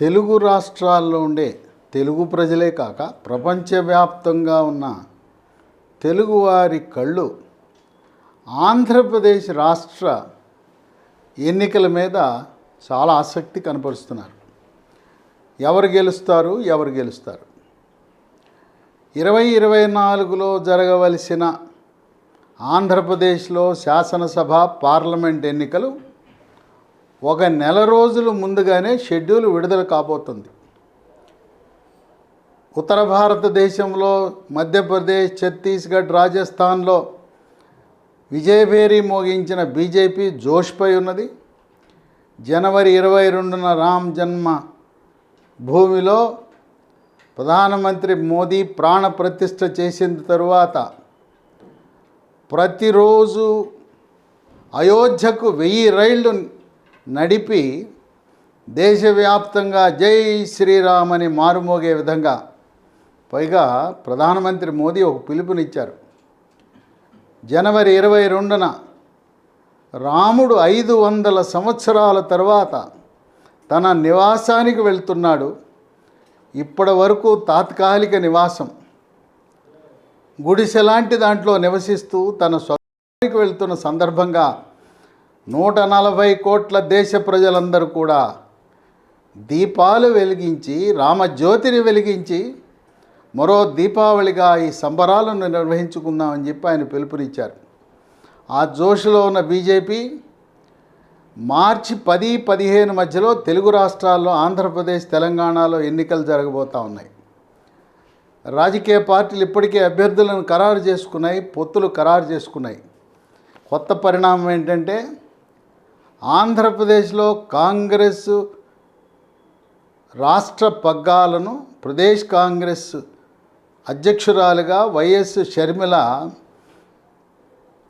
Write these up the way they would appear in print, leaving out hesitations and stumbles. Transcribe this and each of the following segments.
తెలుగు రాష్ట్రాల్లో ఉండే తెలుగు ప్రజలే కాక ప్రపంచవ్యాప్తంగా ఉన్న తెలుగువారి కళ్ళు ఆంధ్రప్రదేశ్ రాష్ట్ర ఎన్నికల మీద చాలా ఆసక్తి కనపరుస్తున్నారు. ఎవరు గెలుస్తారు 2024లో జరగవలసిన ఆంధ్రప్రదేశ్లో శాసనసభ పార్లమెంట్ ఎన్నికలు ఒక నెల రోజులు ముందుగానే షెడ్యూల్ విడుదల కాబోతుంది. ఉత్తర భారతదేశంలో మధ్యప్రదేశ్, ఛత్తీస్గఢ్, రాజస్థాన్లో విజయభేరి మోగించిన బీజేపీ జోష్పై ఉన్నది. జనవరి 22న రామ్ జన్మ భూమిలో ప్రధానమంత్రి మోదీ ప్రాణ ప్రతిష్ఠ చేసిన తరువాత ప్రతిరోజు అయోధ్యకు 1000 రైళ్లు నడిపి దేశవ్యాప్తంగా జై శ్రీరామ్ అని మారుమోగే విధంగా, పైగా ప్రధానమంత్రి మోదీ ఒక పిలుపునిచ్చారు. జనవరి 22న రాముడు 500 సంవత్సరాల తర్వాత తన నివాసానికి వెళ్తున్నాడు. ఇప్పటి వరకు తాత్కాలిక నివాసం, గుడిసెలాంటి దాంట్లో నివసిస్తూ తన స్వగ్రామానికి వెళ్తున్న సందర్భంగా 140 కోట్ల దేశ ప్రజలందరూ కూడా దీపాలు వెలిగించి, రామజ్యోతిని వెలిగించి మరో దీపావళిగా ఈ సంబరాలను నిర్వహించుకుందామని చెప్పి ఆయన పిలుపునిచ్చారు. ఆ జోష్లో ఉన్న బీజేపీ మార్చి 10-15 మధ్యలో తెలుగు రాష్ట్రాల్లో ఆంధ్రప్రదేశ్, తెలంగాణలో ఎన్నికలు జరగబోతూ ఉన్నాయి. రాజకీయ పార్టీలు ఇప్పటికే అభ్యర్థులను ఖరారు చేసుకున్నాయి, పొత్తులు ఖరారు చేసుకున్నాయి. కొత్త పరిణామం ఏంటంటే ఆంధ్రప్రదేశ్లో కాంగ్రెస్ రాష్ట్ర పగ్గాలను ప్రదేశ్ కాంగ్రెస్ అధ్యక్షురాలుగా వైఎస్ షర్మిల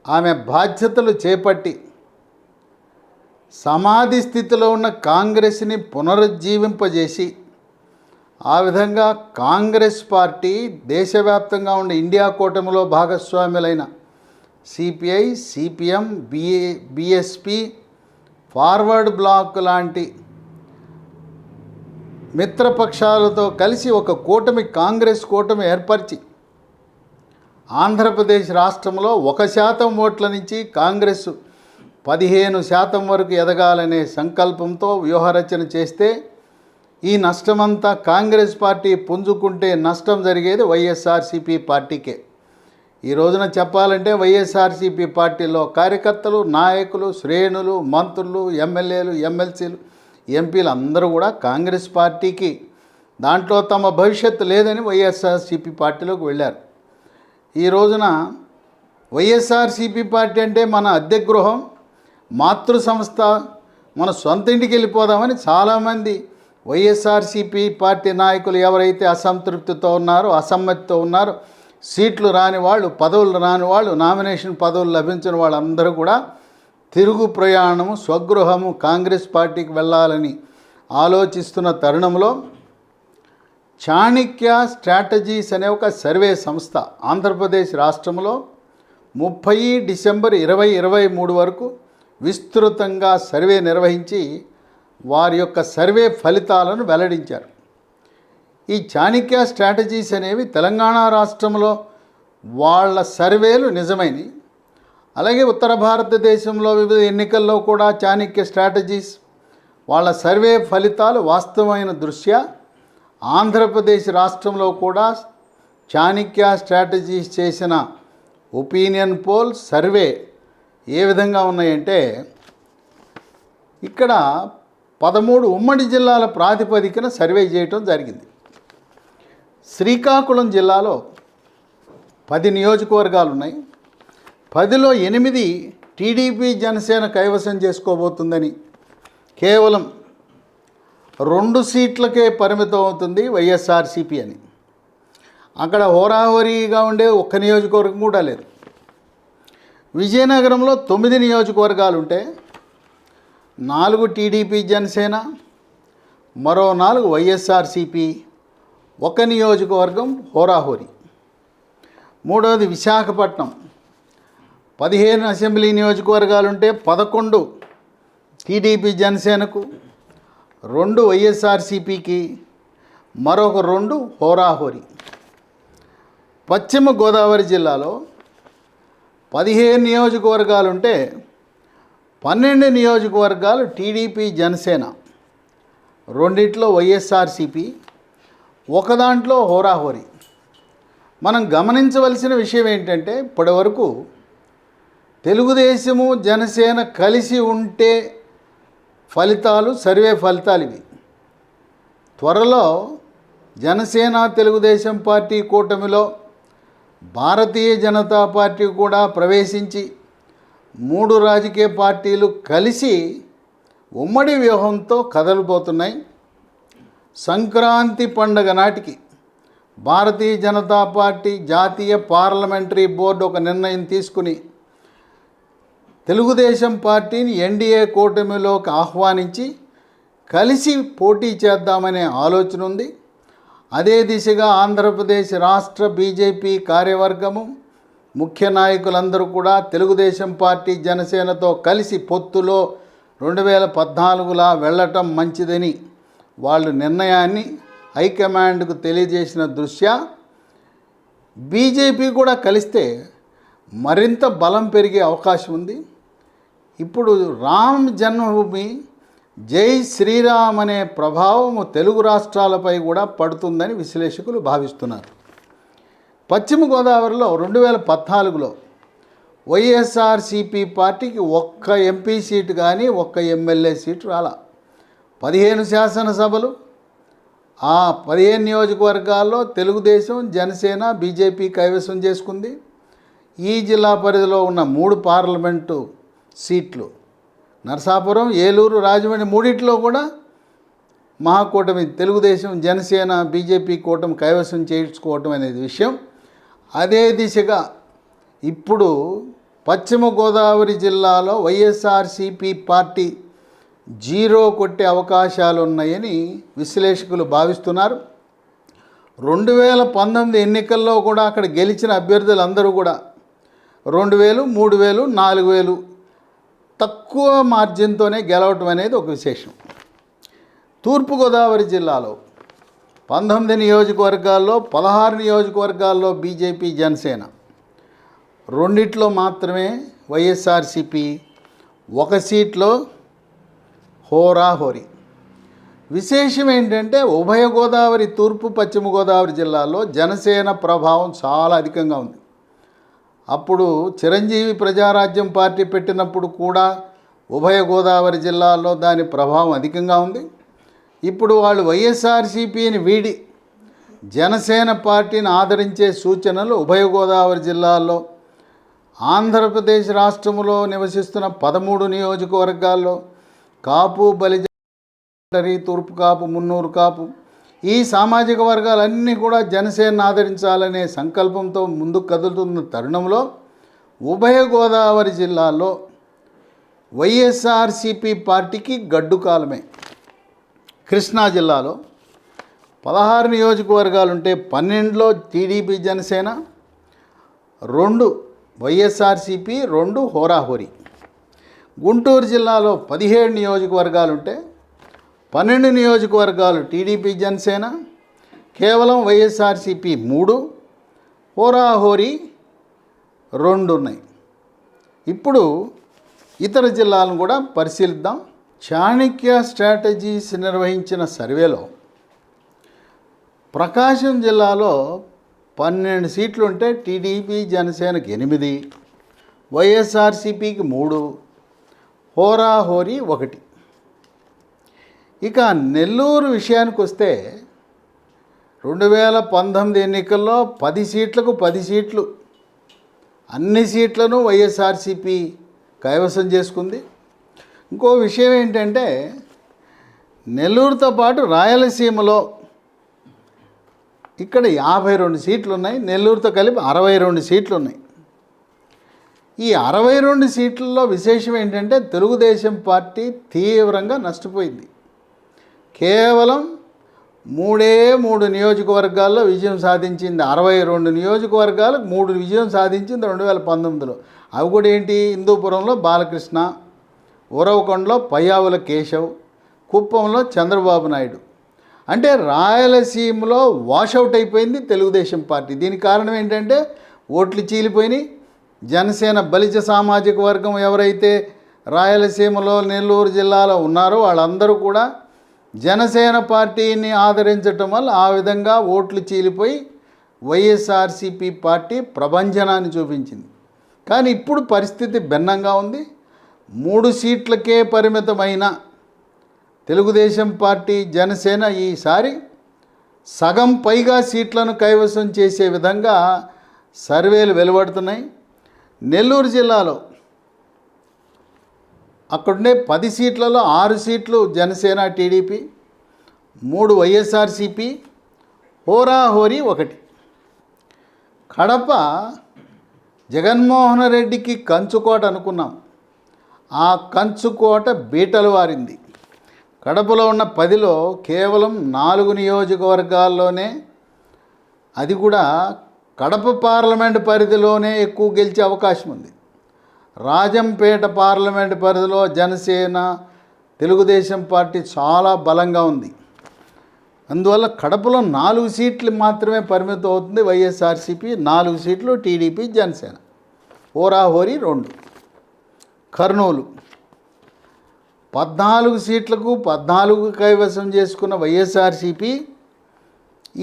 ఆమె బాధ్యతలు చేపట్టి సమాధి స్థితిలో ఉన్న కాంగ్రెస్ని పునరుజ్జీవింపజేసి, ఆ విధంగా కాంగ్రెస్ పార్టీ దేశవ్యాప్తంగా ఉన్న ఇండియా కూటమిలో భాగస్వాములైన CPI, CPM, BSP, Forward Bloc లాంటి మిత్రపక్షాలతో కలిసి ఒక కూటమి, కాంగ్రెస్ కూటమి ఏర్పరిచి ఆంధ్రప్రదేశ్ రాష్ట్రంలో 1% ఓట్ల నుంచి కాంగ్రెస్ 15% వరకు ఎదగాలనే సంకల్పంతో వ్యూహరచన చేస్తే ఈ నష్టమంతా కాంగ్రెస్ పార్టీ పుంజుకుంటే నష్టం జరిగేది వైఎస్ఆర్సీపీ పార్టీకే. ఈ రోజున చెప్పాలంటే వైఎస్ఆర్సీపీ పార్టీలో కార్యకర్తలు, నాయకులు, శ్రేణులు, మంత్రులు, ఎమ్మెల్యేలు, ఎమ్మెల్సీలు, ఎంపీలు అందరూ కూడా కాంగ్రెస్ పార్టీకి, దాంట్లో తమ భవిష్యత్తు లేదని వైఎస్ఆర్సీపీ పార్టీలోకి వెళ్ళారు. ఈ రోజున వైఎస్ఆర్సీపీ పార్టీ అంటే మన అద్దె గృహం, మాతృ సంస్థ, మన సొంత ఇంటికి వెళ్ళిపోదామని చాలామంది వైఎస్ఆర్సీపీ పార్టీ నాయకులు ఎవరైతే అసంతృప్తితో ఉన్నారో, అసమ్మతితో ఉన్నారో, సీట్లు రాని వాళ్ళు, పదవులు రాని వాళ్ళు, నామినేషన్ పదవులు లభించిన వాళ్ళందరూ కూడా తిరుగు ప్రయాణము, స్వగృహము కాంగ్రెస్ పార్టీకి వెళ్ళాలని ఆలోచిస్తున్న తరుణంలో చాణక్య స్ట్రాటజీస్ అనే ఒక సర్వే సంస్థ ఆంధ్రప్రదేశ్ రాష్ట్రంలో 30 డిసెంబర్ 2023 వరకు విస్తృతంగా సర్వే నిర్వహించి వారి యొక్క సర్వే ఫలితాలను వెల్లడించారు. ఈ చాణక్య స్ట్రాటజీస్ అనేవి తెలంగాణ రాష్ట్రంలో వాళ్ళ సర్వేలు నిజమైనవి. అలాగే ఉత్తర భారతదేశంలో వివిధ ఎన్నికల్లో కూడా చాణక్య స్ట్రాటజీస్ వాళ్ళ సర్వే ఫలితాలు వాస్తవమైన దృష్ట్యా ఆంధ్రప్రదేశ్ రాష్ట్రంలో కూడా చాణక్య స్ట్రాటజీస్ చేసిన ఒపీనియన్ పోల్ సర్వే ఏ విధంగా ఉన్నాయంటే, ఇక్కడ 13 ఉమ్మడి జిల్లాల ప్రాతిపదికన సర్వే చేయటం జరిగింది. శ్రీకాకుళం జిల్లాలో 10 నియోజకవర్గాలు ఉన్నాయి. 10లో 8 టీడీపీ, జనసేన కైవసం చేసుకోబోతుందని, కేవలం 2 సీట్లకే పరిమితం అవుతుంది వైఎస్ఆర్సీపీ అని. అక్కడ హోరాహోరీగా ఉండే ఒక్క నియోజకవర్గం కూడా లేదు. విజయనగరంలో 9 నియోజకవర్గాలు ఉంటే 4 టీడీపీ, జనసేన, మరో 4 వైఎస్ఆర్సీపీ, 1 నియోజకవర్గం హోరాహోరీ. మూడవది విశాఖపట్నం, 15 అసెంబ్లీ నియోజకవర్గాలుంటే 11 టీడీపీ, జనసేనకు, 2 వైఎస్ఆర్సీపీకి, మరొక 2 హోరాహోరీ. పశ్చిమ గోదావరి జిల్లాలో 15 నియోజకవర్గాలుంటే 12 నియోజకవర్గాలు టీడీపీ జనసేన, 2 వైఎస్ఆర్సీపీ, ఒక దాంట్లో హోరాహోరీ. మనం గమనించవలసిన విషయం ఏంటంటే ఇప్పటివరకు తెలుగుదేశము జనసేన కలిసి ఉంటే ఫలితాలు, సర్వే ఫలితాలు ఇవి. త్వరలో జనసేన తెలుగుదేశం పార్టీ కూటమిలో భారతీయ జనతా పార్టీ కూడా ప్రవేశించి 3 రాజకీయ పార్టీలు కలిసి ఉమ్మడి వ్యూహంతో కదలిపోతున్నాయి. సంక్రాంతి పండగ నాటికి భారతీయ జనతా పార్టీ జాతీయ పార్లమెంటరీ బోర్డు ఒక నిర్ణయం తీసుకుని తెలుగుదేశం పార్టీని ఎన్డీఏ కూటమిలోకి ఆహ్వానించి కలిసి పోటీ చేద్దామనే ఆలోచన ఉంది. అదే దిశగా ఆంధ్రప్రదేశ్ రాష్ట్ర బీజేపీ కార్యవర్గము, ముఖ్య నాయకులందరూ కూడా తెలుగుదేశం పార్టీ జనసేనతో కలిసి పొత్తులో 2014లా వెళ్ళటం మంచిదని వాళ్ళు నిర్ణయాన్ని హైకమాండ్కు తెలియజేసిన దృష్ట్యా బీజేపీ కూడా కలిస్తే మరింత బలం పెరిగే అవకాశం ఉంది. ఇప్పుడు రామ్ జన్మభూమి జై శ్రీరామ్ అనే ప్రభావము తెలుగు రాష్ట్రాలపై కూడా పడుతుందని విశ్లేషకులు భావిస్తున్నారు. పశ్చిమ గోదావరిలో 2014లో వైఎస్ఆర్సీపీ పార్టీకి ఒక్క ఎంపీ సీటు కానీ ఒక్క ఎమ్మెల్యే సీటు రాలా. 15 శాసనసభలు, ఆ 15 నియోజకవర్గాల్లో తెలుగుదేశం జనసేన బీజేపీ కైవసం చేసుకుంది. ఈ జిల్లా పరిధిలో ఉన్న 3 పార్లమెంటు సీట్లు, నరసాపురం, ఏలూరు, రాజమండ్రి, 3 కూడా మహాకూటమి తెలుగుదేశం జనసేన బీజేపీ కూటమి కైవసం చేసుకోవటం అనేది విషయం. అదే దిశగా ఇప్పుడు పశ్చిమ గోదావరి జిల్లాలో వైఎస్ఆర్సీపీ పార్టీ 0 కొట్టే అవకాశాలు ఉన్నాయని విశ్లేషకులు భావిస్తున్నారు. 2019 ఎన్నికల్లో కూడా అక్కడ గెలిచిన అభ్యర్థులందరూ కూడా 2000, 3000, 4000 తక్కువ మార్జిన్తోనే గెలవటం అనేది ఒక విశేషం. తూర్పుగోదావరి జిల్లాలో 19 నియోజకవర్గాల్లో 16 నియోజకవర్గాల్లో బీజేపీ జనసేన, 2 మాత్రమే వైఎస్ఆర్సీపీ, 1 సీట్లో హోరాహోరీ. విశేషం ఏంటంటే ఉభయ గోదావరి, తూర్పు పశ్చిమ గోదావరి జిల్లాల్లో జనసేన ప్రభావం చాలా అధికంగా ఉంది. అప్పుడు చిరంజీవి ప్రజారాజ్యం పార్టీ పెట్టినప్పుడు కూడా ఉభయ గోదావరి జిల్లాల్లో దాని ప్రభావం అధికంగా ఉంది. ఇప్పుడు వాళ్ళు వైఎస్ఆర్సీపీని వీడి జనసేన పార్టీని ఆదరించే సూచనలు ఉభయ గోదావరి జిల్లాల్లో, ఆంధ్రప్రదేశ్ రాష్ట్రంలో నివసిస్తున్న 13 నియోజకవర్గాల్లో కాపు, బలిజ, తూర్పు కాపు, మున్నూరు కాపు, ఈ సామాజిక వర్గాలన్నీ కూడా జనసేనను ఆదరించాలనే సంకల్పంతో ముందుకు కదులుతున్న తరుణంలో ఉభయ గోదావరి జిల్లాలో వైఎస్ఆర్సీపీ పార్టీకి గడ్డు కాలమే. కృష్ణా జిల్లాలో 16 నియోజకవర్గాలుంటే 12లో టీడీపీ జనసేన, 2 వైఎస్ఆర్సీపీ, 2 హోరాహోరీ. గుంటూరు జిల్లాలో 17 నియోజకవర్గాలుంటే 12 నియోజకవర్గాలు టీడీపీ జనసేన, కేవలం వైఎస్ఆర్సీపీ 3, హోరాహోరీ 2 ఉన్నాయి. ఇప్పుడు ఇతర జిల్లాలను కూడా పరిశీలిద్దాం. చాణక్య స్ట్రాటజీస్ నిర్వహించిన సర్వేలో ప్రకాశం జిల్లాలో 12 సీట్లు ఉంటే టీడీపీ జనసేనకి 8, వైఎస్ఆర్సీపీకి 3, హోరాహోరీ 1. ఇక నెల్లూరు విషయానికి వస్తే 2019 ఎన్నికల్లో 10 సీట్లకు 10 సీట్లు, అన్ని సీట్లను వైఎస్ఆర్సీపీ కైవసం చేసుకుంది. ఇంకో విషయం ఏంటంటే నెల్లూరుతో పాటు రాయలసీమలో ఇక్కడ 52 సీట్లు ఉన్నాయి, నెల్లూరుతో కలిపి 62 సీట్లు ఉన్నాయి. ఈ 62 సీట్లలో విశేషం ఏంటంటే తెలుగుదేశం పార్టీ తీవ్రంగా నష్టపోయింది. కేవలం 3 నియోజకవర్గాల్లో విజయం సాధించింది. 62 నియోజకవర్గాలకు 3 విజయం సాధించింది 2019లో. అవి కూడా ఏంటి? హిందూపురంలో బాలకృష్ణ, ఉరవకొండలో పయ్యావుల కేశవ్, కుప్పంలో చంద్రబాబు నాయుడు. అంటే రాయలసీమలో వాషౌట్ అయిపోయింది తెలుగుదేశం పార్టీ. దీనికి కారణం ఏంటంటే ఓట్లు చీలిపోయినాయి. జనసేన బలిజ సామాజిక వర్గం ఎవరైతే రాయలసీమలో నెల్లూరు జిల్లాలో ఉన్నారో వాళ్ళందరూ కూడా జనసేన పార్టీని ఆదరించటం వల్ల ఆ విధంగా ఓట్లు చీలిపోయి వైఎస్ఆర్సీపీ పార్టీ ప్రభంజనాన్ని చూపించింది. కానీ ఇప్పుడు పరిస్థితి భిన్నంగా ఉంది. 3 సీట్లకే పరిమితమైన తెలుగుదేశం పార్టీ జనసేన ఈసారి సగం పైగా సీట్లను కైవసం చేసే విధంగా సర్వేలు వెలువడుతున్నాయి. నెల్లూరు జిల్లాలో అక్కడుండే 10 సీట్లలో 6 సీట్లు జనసేన టీడీపీ, 3 వైఎస్ఆర్సీపీ, హోరాహోరీ 1. కడప జగన్మోహన్ రెడ్డికి కంచుకోట అనుకున్నాం. ఆ కంచుకోట బీటలు వారింది. కడపలో ఉన్న 10లో కేవలం 4 నియోజకవర్గాల్లోనే, అది కూడా కడప పార్లమెంట్ పరిధిలోనే ఎక్కువ గెలిచే అవకాశం ఉంది. రాజంపేట పార్లమెంట్ పరిధిలో జనసేన తెలుగుదేశం పార్టీ చాలా బలంగా ఉంది. అందువల్ల కడపలో 4 సీట్లు మాత్రమే పరిమితం అవుతుంది వైఎస్ఆర్సీపీ, 4 సీట్లు టీడీపీ జనసేన, హోరాహోరీ 2. కర్నూలు 14 సీట్లకు 14 కైవసం చేసుకున్న వైఎస్ఆర్సీపీ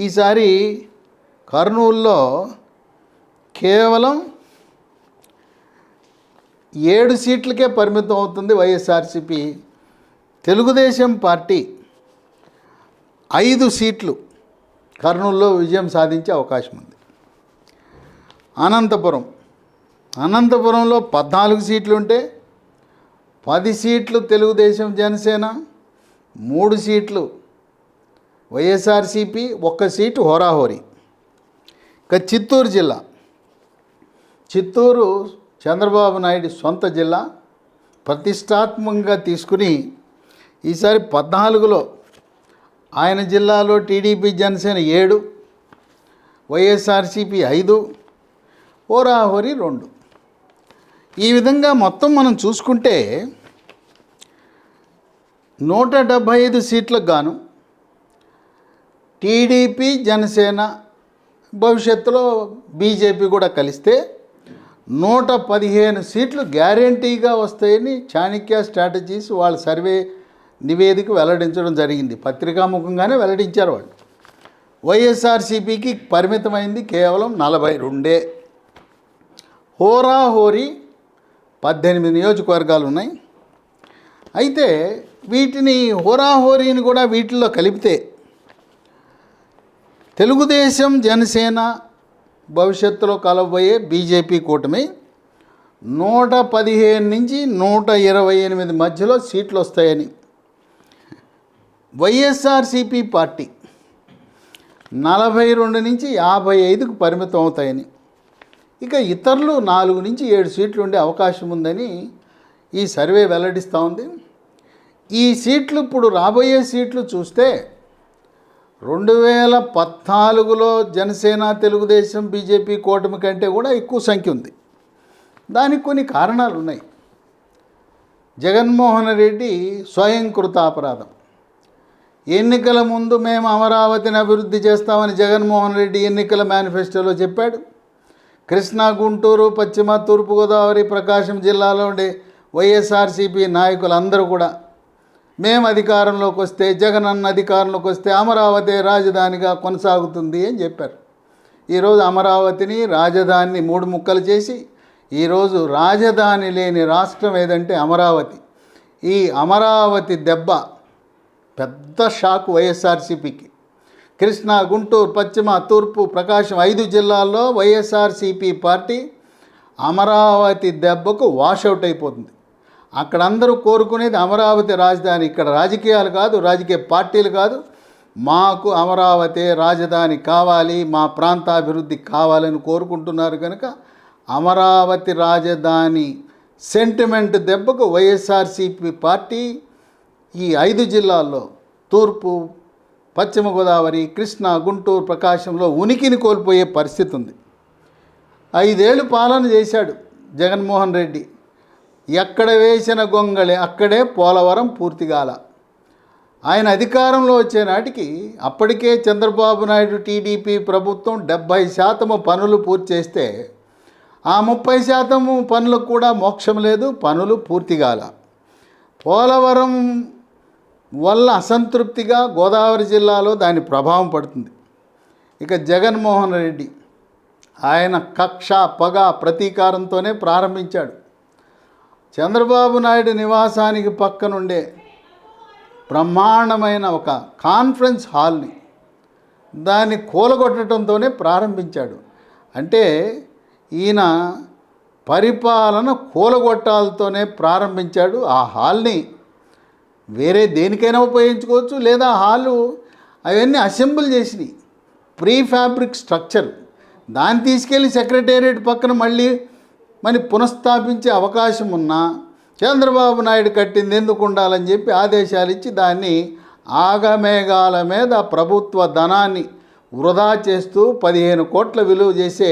ఈసారి కర్నూలులో కేవలం 7 సీట్లకే పరిమితం అవుతుంది వైఎస్ఆర్సీపీ. తెలుగుదేశం పార్టీ 5 సీట్లు కర్నూలులో విజయం సాధించే అవకాశం ఉంది. అనంతపురంలో 14 సీట్లు ఉంటే 10 సీట్లు తెలుగుదేశం జనసేన, 3 సీట్లు వైఎస్ఆర్సీపీ, 1 సీటు హోరాహోరీ. ఇక చిత్తూరు జిల్లా, చిత్తూరు చంద్రబాబు నాయుడు సొంత జిల్లా, ప్రతిష్టాత్మకంగా తీసుకుని ఈసారి 14లో ఆయన జిల్లాలో టీడీపీ జనసేన 7, వైఎస్ఆర్సీపీ 5, హోరాహోరీ 2. ఈ విధంగా మొత్తం మనం చూసుకుంటే 175 సీట్లకు గాను టీడీపీ జనసేన, భవిష్యత్తులో బీజేపీ కూడా కలిస్తే 115 సీట్లు గ్యారంటీగా వస్తాయని చాణక్య స్ట్రాటజీస్ వాళ్ళ సర్వే నివేదిక వెల్లడించడం జరిగింది. పత్రికాముఖంగానే వెల్లడించారు వాళ్ళు. వైఎస్ఆర్సీపీకి పరిమితమైంది కేవలం 42. హోరాహోరీ 18 నియోజకవర్గాలు ఉన్నాయి. అయితే వీటిని హోరాహోరీని కూడా వీటిల్లో కలిపితే తెలుగుదేశం జనసేన భవిష్యత్తులో కలవబోయే బీజేపీ కూటమి 115 నుంచి 128 మధ్యలో సీట్లు వస్తాయని, వైఎస్ఆర్సీపీ పార్టీ 42 నుంచి 55కు పరిమితం అవుతాయని, ఇక ఇతరులు 4 నుంచి 7 సీట్లు ఉండే అవకాశం ఉందని ఈ సర్వే వెల్లడిస్తూ ఉంది. ఈ సీట్లు ఇప్పుడు రాబోయే సీట్లు చూస్తే 2014లో జనసేన తెలుగుదేశం బీజేపీ కూటమి కంటే కూడా ఎక్కువ సంఖ్య ఉంది. దానికి కొన్ని కారణాలు ఉన్నాయి. జగన్మోహన్ రెడ్డి స్వయంకృత అపరాధం. ఎన్నికల ముందు మేము అమరావతిని అభివృద్ధి చేస్తామని జగన్మోహన్ రెడ్డి ఎన్నికల మేనిఫెస్టోలో చెప్పాడు. కృష్ణా, గుంటూరు, పశ్చిమ తూర్పుగోదావరి, ప్రకాశం జిల్లాలో ఉండే వైఎస్ఆర్సీపీ నాయకులందరూ కూడా మేము అధికారంలోకి వస్తే, జగన్ అన్న అధికారంలోకి వస్తే అమరావతి రాజధానిగా కొనసాగుతుంది అని చెప్పారు. ఈరోజు అమరావతిని రాజధానిని 3 ముక్కలు చేసి ఈరోజు రాజధాని లేని రాష్ట్రం ఏదంటే అమరావతి. ఈ అమరావతి దెబ్బ పెద్ద షాక్ వైఎస్ఆర్సీపీకి. కృష్ణా, గుంటూరు, పశ్చిమ, తూర్పు, ప్రకాశం 5 జిల్లాల్లో వైఎస్ఆర్సీపీ పార్టీ అమరావతి దెబ్బకు వాషౌట్ అయిపోతుంది. అక్కడ అందరూ కోరుకునేది అమరావతి రాజధాని. ఇక్కడ రాజకీయాలు కాదు, రాజకీయ పార్టీలు కాదు, మాకు అమరావతి రాజధాని కావాలి, మా ప్రాంతాభివృద్ధి కావాలని కోరుకుంటున్నారు. కనుక అమరావతి రాజధాని సెంటిమెంట్ దెబ్బకు వైఎస్ఆర్సీపీ పార్టీ ఈ 5 జిల్లాల్లో తూర్పు, పశ్చిమ గోదావరి, కృష్ణా, గుంటూరు, ప్రకాశంలో ఉనికిని కోల్పోయే పరిస్థితి ఉంది. 5 ఏళ్ళు పాలన చేశాడు జగన్మోహన్ రెడ్డి. ఎక్కడ వేసిన గొంగళి అక్కడే పోలవరం పూర్తిగాల. ఆయన అధికారంలో వచ్చే నాటికి అప్పటికే చంద్రబాబు నాయుడు టీడీపీ ప్రభుత్వం 70% పనులు పూర్తి చేస్తే ఆ 30% పనులకు కూడా మోక్షం లేదు, పనులు పూర్తి కాల. పోలవరం వల్ల అసంతృప్తిగా గోదావరి జిల్లాలో దాని ప్రభావం పడుతుంది. ఇక జగన్మోహన్ రెడ్డి ఆయన కక్ష పగ ప్రతీకారంతోనే ప్రారంభించాడు. చంద్రబాబు నాయుడు నివాసానికి పక్కనుండే బ్రహ్మాండమైన ఒక కాన్ఫరెన్స్ హాల్ని దాన్ని కూలగొట్టడంతోనే ప్రారంభించాడు. అంటే ఈయన పరిపాలన కూలగొట్టాలతోనే ప్రారంభించాడు. ఆ హాల్ని వేరే దేనికైనా ఉపయోగించుకోవచ్చు, లేదా హాలు అవన్నీ అసెంబుల్ చేసినాయి, ప్రీ ఫ్యాబ్రిక్ స్ట్రక్చర్, దాన్ని తీసుకెళ్ళి సెక్రటేరియట్ పక్కన మళ్ళీ పునఃస్థాపించే అవకాశం ఉన్నా చంద్రబాబు నాయుడు కట్టింది ఎందుకు ఉండాలని చెప్పి ఆదేశాలు ఇచ్చి దాన్ని ఆగమేఘాల మీద ప్రభుత్వ ధనాన్ని వృధా చేస్తూ 15 కోట్ల విలువ చేసే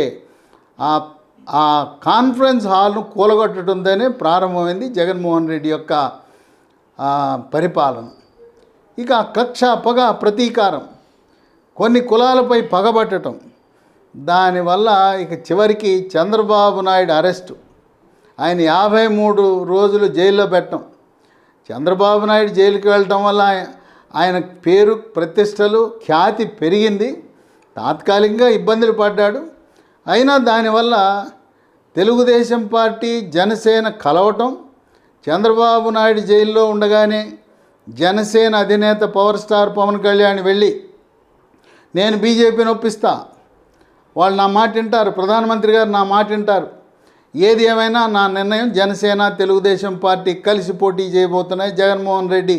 ఆ కాన్ఫరెన్స్ హాల్ను కూలగొట్టడంతోనే ప్రారంభమైంది జగన్మోహన్ రెడ్డి యొక్క పరిపాలన. ఇక కక్ష పగ ప్రతీకారం, కొన్ని కులాలపై పగబట్టడం, దానివల్ల ఇక చివరికి చంద్రబాబు నాయుడు అరెస్టు, ఆయన 53 రోజులు జైల్లో పెట్టడం. చంద్రబాబు నాయుడు జైలుకి వెళ్ళటం వల్ల ఆయన పేరు ప్రతిష్టలు ఖ్యాతి పెరిగింది, తాత్కాలికంగా ఇబ్బందులు పడ్డాడు. అయినా దానివల్ల తెలుగుదేశం పార్టీ జనసేన కలవటం, చంద్రబాబు నాయుడు జైల్లో ఉండగానే జనసేన అధినేత పవర్ స్టార్ పవన్ కళ్యాణ్ వెళ్ళి నేను బీజేపీని ఒప్పిస్తా, వాళ్ళు నా మాట వింటారు, ప్రధానమంత్రి గారు నా మాట వింటారు, ఏది ఏమైనా నా నిర్ణయం, జనసేన తెలుగుదేశం పార్టీ కలిసి పోటీ చేయబోతున్నాయి, జగన్మోహన్ రెడ్డి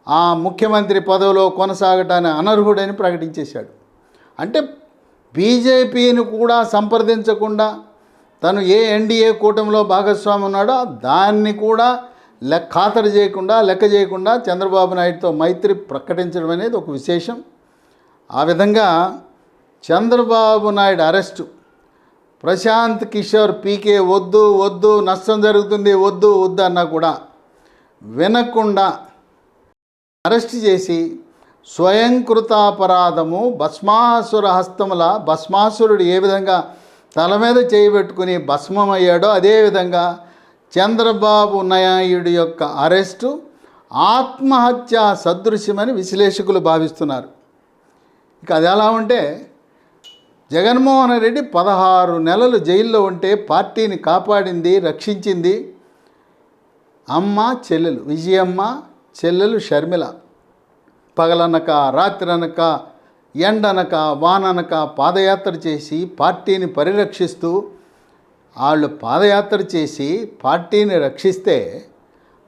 ఆ ముఖ్యమంత్రి పదవిలో కొనసాగటానికి అనర్హుడని ప్రకటించేశాడు. అంటే బీజేపీని కూడా సంప్రదించకుండా తను ఏ ఎన్డీఏ కూటమిలో భాగస్వామి ఉన్నాడో దాన్ని కూడా ఖాతరు చేయకుండా, లెక్క చేయకుండా చంద్రబాబు నాయుడుతో మైత్రి ప్రకటించడం అనేది ఒక విశేషం. ఆ విధంగా చంద్రబాబు నాయుడు అరెస్టు, ప్రశాంత్ కిషోర్ పీకే వద్దు వద్దు నష్టం జరుగుతుంది వద్దు వద్దు అన్నా కూడా వినకుండా అరెస్ట్ చేసి స్వయంకృతాపరాధము, భస్మాసుర హస్తముల, భస్మాసురుడు ఏ విధంగా తల మీద చేయబెట్టుకుని భస్మమయ్యాడో అదేవిధంగా చంద్రబాబు నాయుడు యొక్క అరెస్టు ఆత్మహత్య సదృశ్యమని విశ్లేషకులు భావిస్తున్నారు. ఇక అది ఎలా ఉంటే జగన్మోహన్ రెడ్డి 16 నెలలు జైల్లో ఉంటే పార్టీని కాపాడింది, రక్షించింది అమ్మ చెల్లెలు విజయమ్మ, చెల్లెలు షర్మిల. పగలనక రాత్రనక ఎండనక వాననక పాదయాత్ర చేసి పార్టీని పరిరక్షిస్తూ, వాళ్ళు పాదయాత్ర చేసి పార్టీని రక్షిస్తే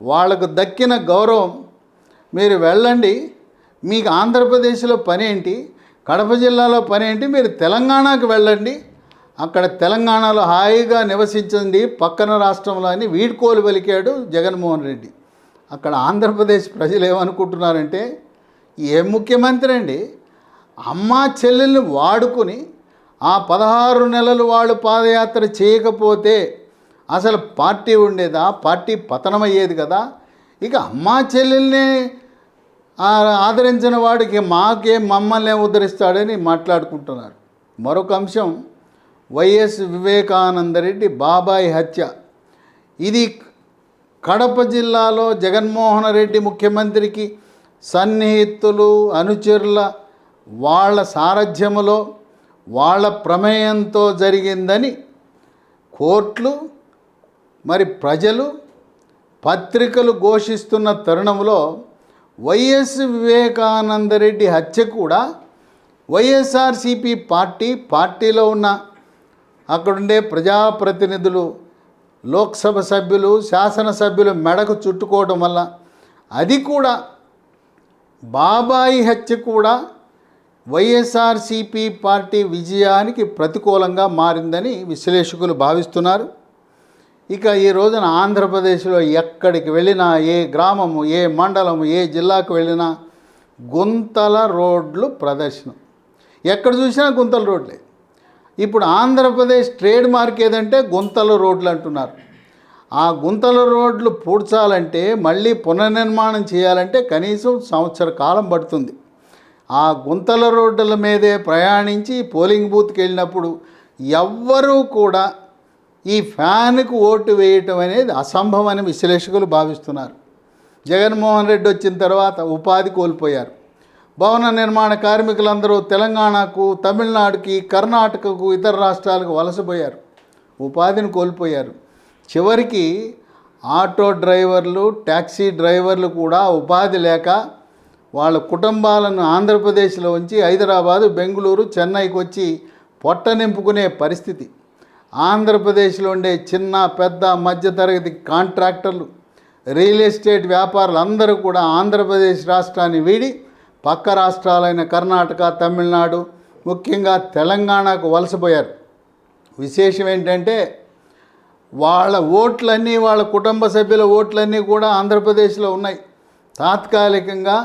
వాళ్లకు దక్కిన గౌరవం, మీరు వెళ్ళండి, మీకు ఆంధ్రప్రదేశ్లో పనేంటి, కడప జిల్లాలో పనేంటి, మీరు తెలంగాణకు వెళ్ళండి, అక్కడ తెలంగాణలో హాయిగా నివసించండి పక్కన రాష్ట్రంలో అని వీడ్కోలు పలికాడు జగన్మోహన్ రెడ్డి. అక్కడ ఆంధ్రప్రదేశ్ ప్రజలు ఏమనుకుంటున్నారంటే, ఏ ముఖ్యమంత్రి అండి, అమ్మా చెల్లెల్ని వాడుకుని ఆ 16 నెలలు వాళ్ళు పాదయాత్ర చేయకపోతే అసలు పార్టీ ఉండేదా, పార్టీ పతనమయ్యేది కదా, ఇక అమ్మా చెల్లెల్ని ఆదరించిన వాడికి మమ్మల్ని ఉద్ధరిస్తాడని మాట్లాడుకుంటున్నారు. మరొక అంశం, వైఎస్ వివేకానందరెడ్డి బాబాయ్ హత్య. ఇది కడప జిల్లాలో జగన్మోహన్ రెడ్డి ముఖ్యమంత్రికి సన్నిహితులు, అనుచరుల వాళ్ళ సారథ్యములో వాళ్ళ ప్రమేయంతో జరిగిందని కోర్టులు, ప్రజలు, పత్రికలు ఘోషిస్తున్న తరుణంలో వైఎస్ వివేకానందరెడ్డి హత్య కూడా వైఎస్ఆర్సీపీ పార్టీలో ఉన్న అక్కడుండే ప్రజాప్రతినిధులు, లోక్సభ సభ్యులు, శాసనసభ్యులు మెడకు చుట్టుకోవడం వల్ల, అది కూడా బాబాయి హత్య కూడా వైఎస్ఆర్సీపీ పార్టీ విజయానికి ప్రతికూలంగా మారిందని విశ్లేషకులు భావిస్తున్నారు. ఇక ఈ రోజున ఆంధ్రప్రదేశ్లో ఎక్కడికి వెళ్ళినా, ఏ గ్రామము, ఏ మండలము, ఏ జిల్లాకు వెళ్ళినా గుంతల రోడ్లు ప్రదర్శనం. ఎక్కడ చూసినా గుంతల రోడ్లే. ఇప్పుడు ఆంధ్రప్రదేశ్ ట్రేడ్ మార్క్ ఏదంటే గుంతల రోడ్లు అంటున్నారు. ఆ గుంతల రోడ్లు పూడ్చాలంటే మళ్ళీ పునర్నిర్మాణం చేయాలంటే కనీసం సంవత్సర కాలం పడుతుంది. ఆ గుంతల రోడ్ల మీదే ప్రయాణించి పోలింగ్ బూత్కి వెళ్ళినప్పుడు ఎవ్వరూ కూడా ఈ ఫ్యాన్కు ఓటు వేయటం అనేది అసంభవమని విశ్లేషకులు భావిస్తున్నారు. జగన్మోహన్ రెడ్డి వచ్చిన తర్వాత ఉపాధి కోల్పోయారు. భవన నిర్మాణ కార్మికులందరూ తెలంగాణకు, తమిళనాడుకి, కర్ణాటకకు, ఇతర రాష్ట్రాలకు వలసపోయారు, ఉపాధిని కోల్పోయారు. చివరికి ఆటో డ్రైవర్లు, ట్యాక్సీ డ్రైవర్లు కూడా ఉపాధి లేక వాళ్ళ కుటుంబాలను ఆంధ్రప్రదేశ్లో ఉంచి హైదరాబాదు, బెంగళూరు, చెన్నైకి వచ్చి పొట్ట నింపుకునే పరిస్థితి. ఆంధ్రప్రదేశ్లో ఉండే చిన్న, పెద్ద, మధ్యతరగతి కాంట్రాక్టర్లు, రియల్ ఎస్టేట్ వ్యాపారులు అందరూ కూడా ఆంధ్రప్రదేశ్ రాష్ట్రాన్ని వీడి పక్క రాష్ట్రాలైన కర్ణాటక, తమిళనాడు, ముఖ్యంగా తెలంగాణకు వలసపోయారు. విశేషం ఏంటంటే వాళ్ళ ఓట్లన్నీ, వాళ్ళ కుటుంబ సభ్యుల ఓట్లన్నీ కూడా ఆంధ్రప్రదేశ్లో ఉన్నాయి. తాత్కాలికంగా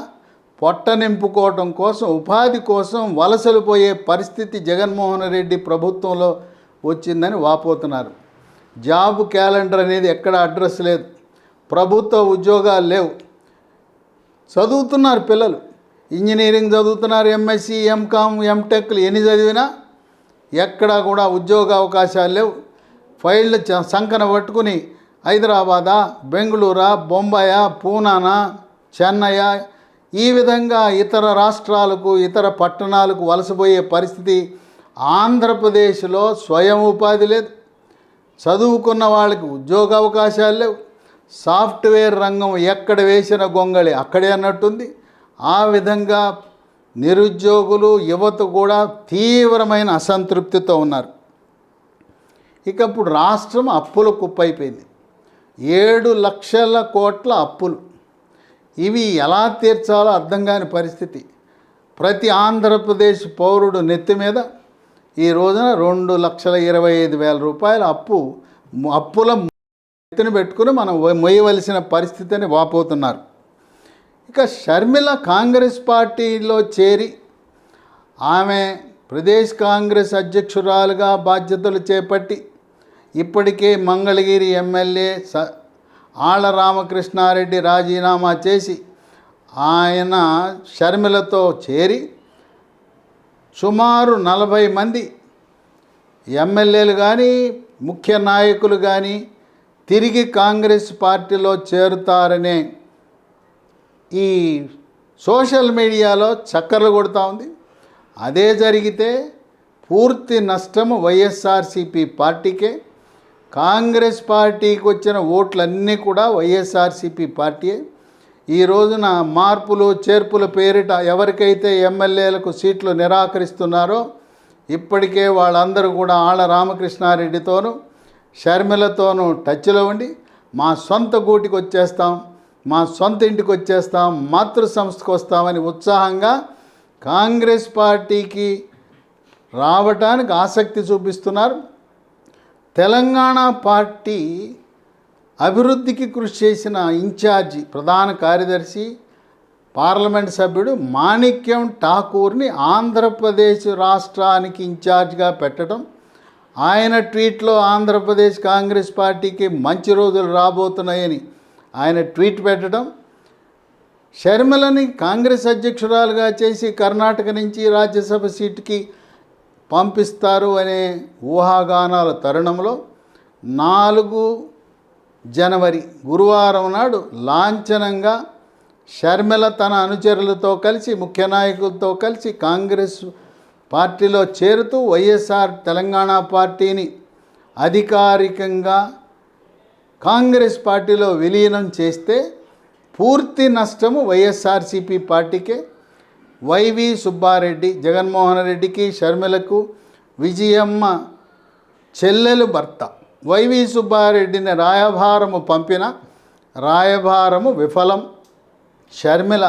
పొట్ట నింపుకోవటం కోసం, ఉపాధి కోసం వలసలు పోయే పరిస్థితి జగన్మోహన్ రెడ్డి ప్రభుత్వంలో వచ్చిందని వాపోతున్నారు. జాబ్ క్యాలెండర్ అనేది ఎక్కడ అడ్రస్ లేదు, ప్రభుత్వ ఉద్యోగాలు లేవు. చదువుతున్నారు పిల్లలు, ఇంజనీరింగ్ చదువుతున్నారు, ఎంఎస్సి, ఎంకామ్, ఎంటెక్లు ఎన్ని చదివినా ఎక్కడా కూడా ఉద్యోగ అవకాశాలు లేవు. ఫైళ్ళు సంకన పట్టుకుని హైదరాబాదా, బెంగళూరా, బొంబాయా, పూనానా, చెన్నయ్య ఈ విధంగా ఇతర రాష్ట్రాలకు, ఇతర పట్టణాలకు వలసపోయే పరిస్థితి. ఆంధ్రప్రదేశ్లో స్వయం ఉపాధి లేదు, చదువుకున్న వాళ్ళకి ఉద్యోగ అవకాశాలు లేవు. సాఫ్ట్వేర్ రంగం ఎక్కడ వేసిన గొంగళి అక్కడే అన్నట్టుంది. ఆ విధంగా నిరుద్యోగులు, యువత కూడా తీవ్రమైన అసంతృప్తితో ఉన్నారు. ఇక ఇప్పుడు రాష్ట్రం అప్పుల కుప్పైపోయింది. 7 లక్షల కోట్ల అప్పులు. ఇవి ఎలా తీర్చాలో అర్థం కాని పరిస్థితి. ప్రతి ఆంధ్రప్రదేశ్ పౌరుడు నెత్తి మీద ఈ రోజున 2,25,000 రూపాయల అప్పుల ఎత్తున పెట్టుకుని మనం మొయ్యవలసిన పరిస్థితి అని వాపోతున్నారు. ఇక షర్మిల కాంగ్రెస్ పార్టీలో చేరి ఆమె ప్రదేశ్ కాంగ్రెస్ అధ్యక్షురాలుగా బాధ్యతలు చేపట్టి ఇప్పటికే మంగళగిరి ఎమ్మెల్యే ఆళ్ల రామకృష్ణారెడ్డి రాజీనామా చేసి ఆయన షర్మిలతో చేరి సుమారు 40 మంది ఎమ్మెల్యేలు కానీ, ముఖ్య నాయకులు కానీ తిరిగి కాంగ్రెస్ పార్టీలో చేరుతారనే ఈ సోషల్ మీడియాలో చక్కర్లు కొడుతూ ఉంది. అదే జరిగితే పూర్తి నష్టము వైఎస్ఆర్సీపీ పార్టీకే. కాంగ్రెస్ పార్టీకి వచ్చిన ఓట్లన్నీ కూడా వైఎస్ఆర్సీపీ పార్టీయే. ఈ రోజున మార్పులు చేర్పుల పేరిట ఎవరికైతే ఎమ్మెల్యేలకు సీట్లు నిరాకరిస్తున్నారో ఇప్పటికే వాళ్ళందరూ కూడా ఆళ్ల రామకృష్ణారెడ్డితోనూ, షర్మిలతోనూ టచ్లో ఉండి మా సొంత గూటికి వచ్చేస్తాం, మా సొంత ఇంటికి వచ్చేస్తాం, మాతృ సంస్థకు వస్తామని ఉత్సాహంగా కాంగ్రెస్ పార్టీకి రావటానికి ఆసక్తి చూపిస్తున్నారు. తెలంగాణ పార్టీ అభివృద్ధికి కృషి చేసిన ఇన్ఛార్జి, ప్రధాన కార్యదర్శి, పార్లమెంట్ సభ్యుడు మాణిక్యం ఠాకూర్ని ఆంధ్రప్రదేశ్ రాష్ట్రానికి ఇన్ఛార్జిగా పెట్టడం, ఆయన ట్వీట్లో ఆంధ్రప్రదేశ్ కాంగ్రెస్ పార్టీకి మంచి రోజులు రాబోతున్నాయని ఆయన ట్వీట్ పెట్టడం, షర్మిలని కాంగ్రెస్ అధ్యక్షురాలుగా చేసి కర్ణాటక నుంచి రాజ్యసభ సీటుకి పంపిస్తారు అనే ఊహాగానాల తరుణంలో 4 జనవరి గురువారం నాడు లాంఛనంగా షర్మిల తన అనుచరులతో కలిసి, ముఖ్య నాయకులతో కలిసి కాంగ్రెస్ పార్టీలో చేరుతూ వైఎస్ఆర్ తెలంగాణ పార్టీని అధికారికంగా కాంగ్రెస్ పార్టీలో విలీనం చేస్తే పూర్తి నష్టము వైఎస్ఆర్సీపీ పార్టీకే. వైవి సుబ్బారెడ్డి, జగన్మోహన్ రెడ్డికి, షర్మిలకు విజయమ్మ చెల్లెలు భర్త వైవి సుబ్బారెడ్డిని రాయభారము పంపిన రాయభారము విఫలం. షర్మిల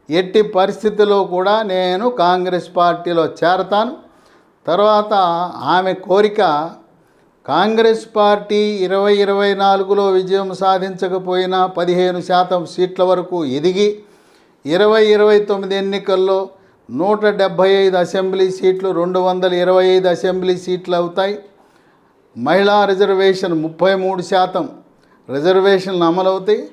ఎట్టి పరిస్థితుల్లో కూడా నేను కాంగ్రెస్ పార్టీలో చేరతాను. తర్వాత ఆమె కోరిక కాంగ్రెస్ పార్టీ 2024లో విజయం సాధించకపోయినా 15% సీట్ల వరకు ఎదిగి 2029 ఎన్నికల్లో 175 అసెంబ్లీ సీట్లు, 225 అసెంబ్లీ సీట్లు అవుతాయి. మహిళా రిజర్వేషన్ 33%, రిజర్వేషన్లు అమలవుతాయి.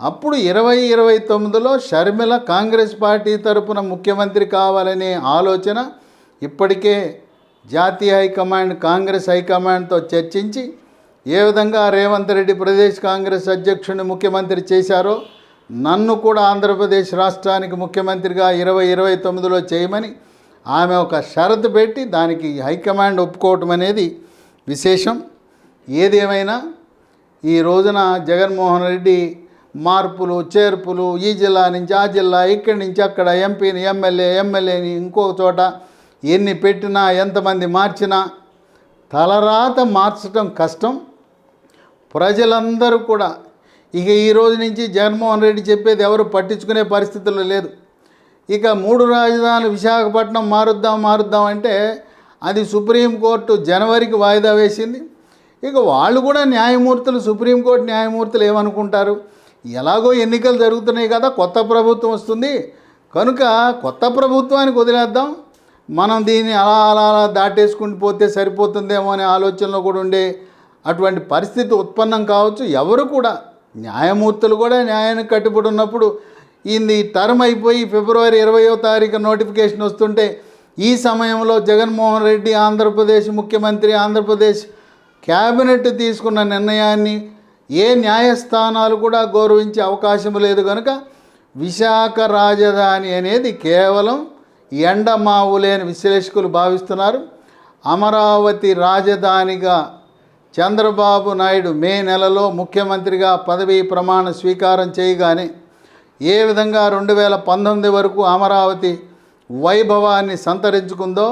అప్పుడు 2029లో షర్మిల కాంగ్రెస్ పార్టీ తరపున ముఖ్యమంత్రి కావాలనే ఆలోచన ఇప్పటికే జాతీయ హైకమాండ్ కాంగ్రెస్ హైకమాండ్తో చర్చించి ఏ విధంగా రేవంత్ రెడ్డి ప్రదేశ్ కాంగ్రెస్ అధ్యక్షుడిని ముఖ్యమంత్రి చేశారో నన్ను కూడా ఆంధ్రప్రదేశ్ రాష్ట్రానికి ముఖ్యమంత్రిగా 2029లో చేయమని ఆమె ఒక షరతు పెట్టి దానికి హైకమాండ్ ఒప్పుకోవటం అనేది విశేషం. ఏదేమైనా ఈ రోజున జగన్మోహన్ రెడ్డి మార్పులు చేర్పులు ఈ జిల్లా నుంచి ఆ జిల్లా ఇక్కడి నుంచి అక్కడ ఎంపీని ఎమ్మెల్యేని ఇంకో చోట ఎన్ని పెట్టినా ఎంతమంది మార్చినా తలరాత మార్చడం కష్టం. ప్రజలందరూ కూడా ఇక ఈ రోజు నుంచి జగన్మోహన్ రెడ్డి చెప్పేది ఎవరు పట్టించుకునే పరిస్థితుల్లో లేదు. ఇక 3 రాజధానులు విశాఖపట్నం మారుద్దాం అంటే అది సుప్రీంకోర్టు జనవరికి వాయిదా వేసింది. ఇక వాళ్ళు కూడా న్యాయమూర్తులు సుప్రీంకోర్టు న్యాయమూర్తులు ఏమనుకుంటారు, ఎలాగో ఎన్నికలు జరుగుతున్నాయి కదా, కొత్త ప్రభుత్వం వస్తుంది కనుక కొత్త ప్రభుత్వానికి వదిలేద్దాం, మనం దీన్ని అలా దాటేసుకుంటూ పోతే సరిపోతుందేమో అనే ఆలోచనలో కూడా ఉండే అటువంటి పరిస్థితి ఉత్పన్నం కావచ్చు. ఎవరు కూడా న్యాయమూర్తులు కూడా న్యాయానికి కట్టుబడి ఉన్నప్పుడు ఈ టర్మ్ అయిపోయి ఫిబ్రవరి 20వ తారీఖు నోటిఫికేషన్ వస్తుంటే ఈ సమయంలో జగన్మోహన్ రెడ్డి ఆంధ్రప్రదేశ్ ముఖ్యమంత్రి ఆంధ్రప్రదేశ్ క్యాబినెట్ తీసుకున్న నిర్ణయాన్ని ఏ న్యాయస్థానాలు కూడా గౌరవించే అవకాశం లేదు. కనుక విశాఖ రాజధాని అనేది కేవలం ఎండమావులే అని విశ్లేషకులు భావిస్తున్నారు. అమరావతి రాజధానిగా చంద్రబాబు నాయుడు మే నెలలో ముఖ్యమంత్రిగా పదవీ ప్రమాణ స్వీకారం చేయగానే ఏ విధంగా 2019 వరకు అమరావతి వైభవాన్ని సంతరించుకుందో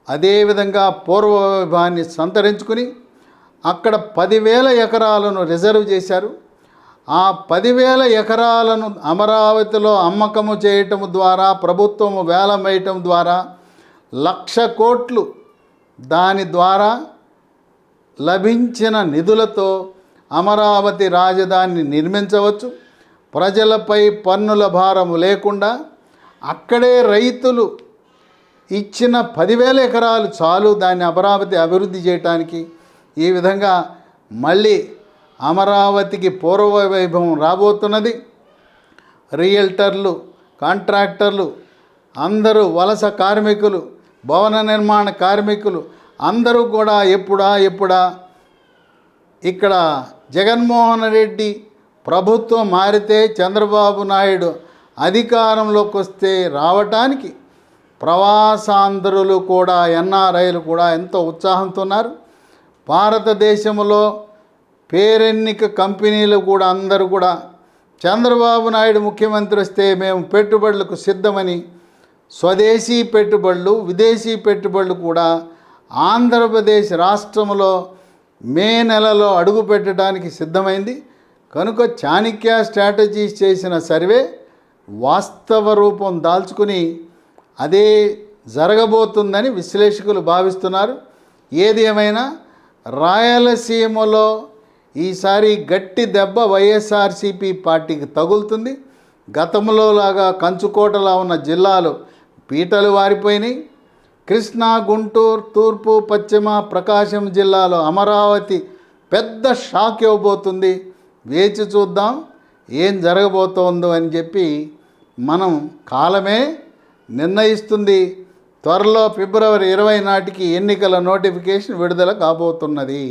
అదేవిధంగా పూర్వ వైభవాన్ని సంతరించుకుని అక్కడ 10,000 ఎకరాలను రిజర్వ్ చేశారు. ఆ 10,000 ఎకరాలను అమరావతిలో అమ్మకము చేయటం ద్వారా ప్రభుత్వము వేలం వేయటం ద్వారా 1,00,000 కోట్లు దాని ద్వారా లభించిన నిధులతో అమరావతి రాజధానిని నిర్మించవచ్చు. ప్రజలపై పన్నుల భారము లేకుండా అక్కడే రైతులు ఇచ్చిన 10,000 ఎకరాలు చాలు దాన్ని అమరావతి అభివృద్ధి చేయటానికి. ఈ విధంగా మళ్ళీ అమరావతికి పూర్వ వైభవం రాబోతున్నది. రియల్టర్లు, కాంట్రాక్టర్లు అందరూ, వలస కార్మికులు, భవన నిర్మాణ కార్మికులు అందరూ కూడా ఎప్పుడా ఇక్కడ జగన్మోహన్ రెడ్డి ప్రభుత్వం మారితే చంద్రబాబు నాయుడు అధికారంలోకి వస్తే రావటానికి ప్రవాసాంధ్రులు కూడా ఎన్ఆర్ఐలు కూడా ఎంతో ఉత్సాహంతో ఉన్నారు. భారతదేశంలో పేరెన్నిక కంపెనీలు కూడా అందరూ కూడా చంద్రబాబు నాయుడు ముఖ్యమంత్రి వస్తే మేము పెట్టుబడులకు సిద్ధమని స్వదేశీ పెట్టుబడులు విదేశీ పెట్టుబడులు కూడా ఆంధ్రప్రదేశ్ రాష్ట్రంలో మే నెలలో అడుగు పెట్టడానికి సిద్ధమైంది. కనుక చాణక్య స్ట్రాటజీస్ చేసిన సర్వే వాస్తవ రూపం దాల్చుకుని అదే జరగబోతుందని విశ్లేషకులు భావిస్తున్నారు. ఏది ఏమైనా రాయలసీమలో ఈసారి గట్టి దెబ్బ వైఎస్ఆర్సీపీ పార్టీకి తగులుతుంది. గతంలో లాగా కంచుకోటలా ఉన్న జిల్లాలు పీటలు వారిపోయినాయి. కృష్ణా, గుంటూరు, తూర్పు, పశ్చిమ, ప్రకాశం జిల్లాలో అమరావతి పెద్ద షాక్ ఇవ్వబోతుంది. వేచి చూద్దాం ఏం జరగబోతోందో అని చెప్పి మనం కాలమే నిర్ణయిస్తుంది. త్వరలో ఫిబ్రవరి 20 నాటికి ఎన్నికల నోటిఫికేషన్ విడుదల కాబోతున్నది.